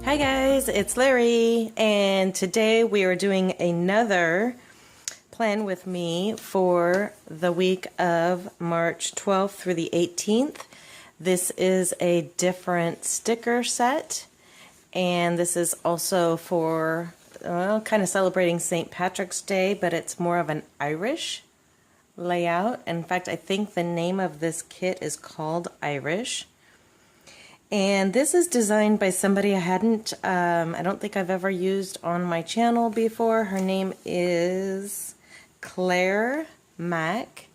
Hi guys, it's Larry, and today we are doing another plan with me for the week of March 12th through the 18th. This is a different sticker set, and this is also for kind of celebrating St. Patrick's Day, but it's more of an Irish layout. In fact, I think the name of this kit is called Irish. And this is designed by somebody I don't think I've ever used on my channel before. Her name is Claire Mack,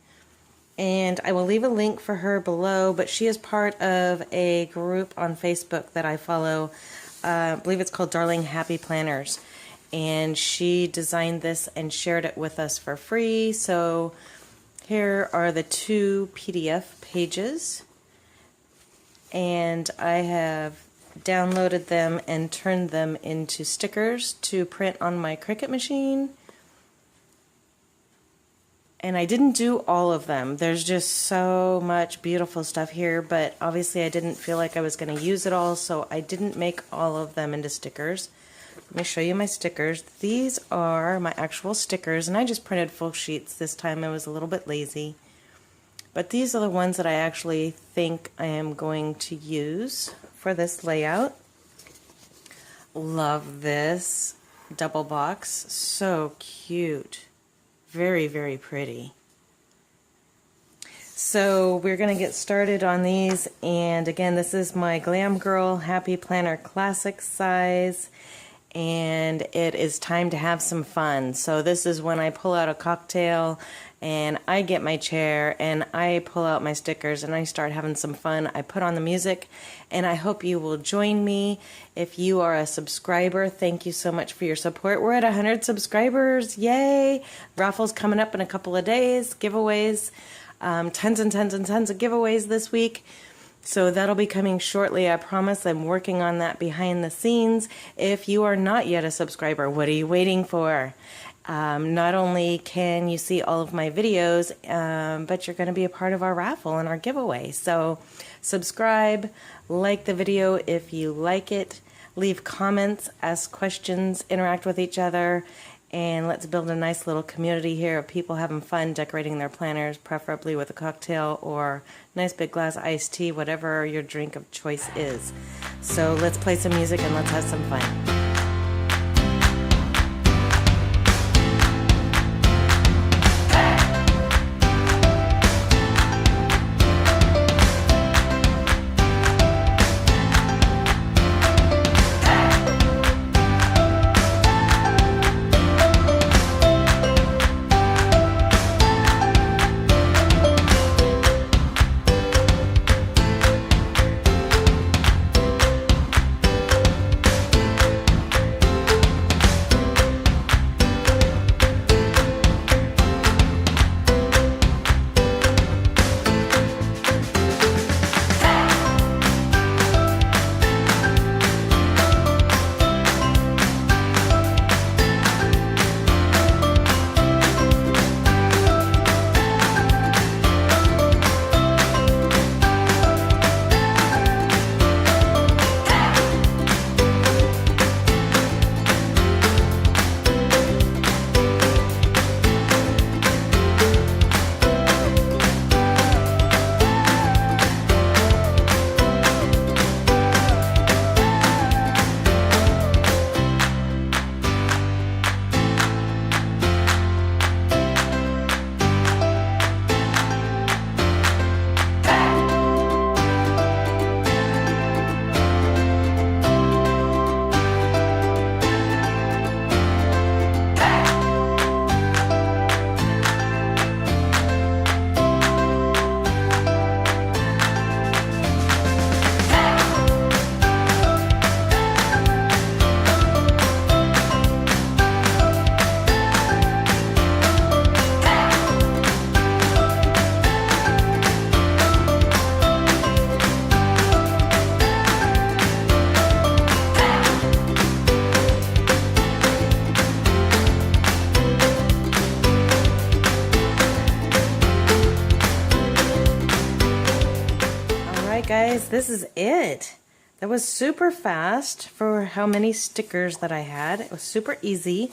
and I will leave a link for her below, but she is part of a group on Facebook that I follow. I believe it's called Darling Happy Planners, and she designed this and shared it with us for free. So here are the two PDF pages, and I have downloaded them and turned them into stickers to print on my Cricut machine. And I didn't do all of them. There's just so much beautiful stuff here, but obviously I didn't feel like I was going to use it all, so I didn't make all of them into stickers. Let me show you my stickers. These are my actual stickers, and I just printed full sheets this time. I was a little bit lazy. But these are the ones that I actually think I am going to use for this layout. Love this double box. So cute. Very, very pretty. So we're going to get started on these. And again, this is my Glam Girl Happy Planner Classic size. And it is time to have some fun. So this is when I pull out a cocktail and I get my chair and I pull out my stickers and I start having some fun. I put on the music, and I hope you will join me. If you are a subscriber, thank you so much for your support. We're at 100 subscribers. Yay! Raffles coming up in a couple of days. Giveaways. Tons and tons and tons of giveaways this week. So that'll be coming shortly, I promise. I'm working on that behind the scenes. If you are not yet a subscriber, what are you waiting for? Not only can you see all of my videos, but you're going to be a part of our raffle and our giveaway. So subscribe, like the video if you like it, leave comments, ask questions, interact with each other, and let's build a nice little community here of people having fun decorating their planners, preferably with a cocktail or nice big glass iced tea, whatever your drink of choice is. So let's play some music and let's have some fun. Guys, this is it. That was super fast for how many stickers that I had. It was super easy.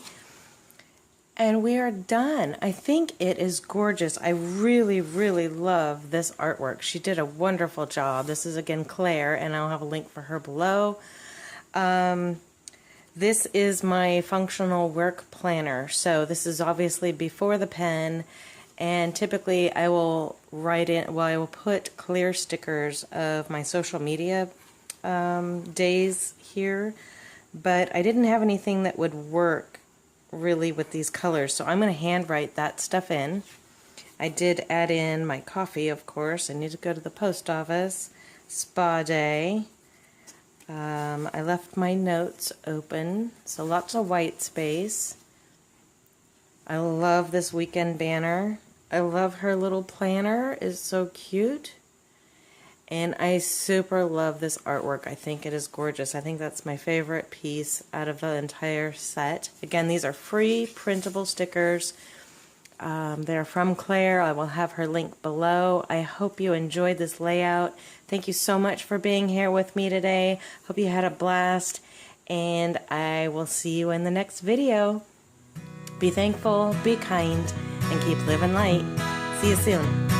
And we are done. I think it is gorgeous. I really, really love this artwork. She did a wonderful job. This is again Claire, and I'll have a link for her below. This is my functional work planner. So this is obviously before the pen, and typically I will write in, well, I will put clear stickers of my social media days here, but I didn't have anything that would work really with these colors, so I'm going to handwrite that stuff in. I did add in my coffee, of course. I need to go to the post office. Spa day. I left my notes open, so lots of white space. I love this weekend banner. I love her little planner. It's so cute. And I super love this artwork. I think it is gorgeous. I think that's my favorite piece out of the entire set. Again, these are free printable stickers. They're from Claire. I will have her link below. I hope you enjoyed this layout. Thank you so much for being here with me today. Hope you had a blast. And I will see you in the next video. Be thankful, be kind, and keep living light. See you soon.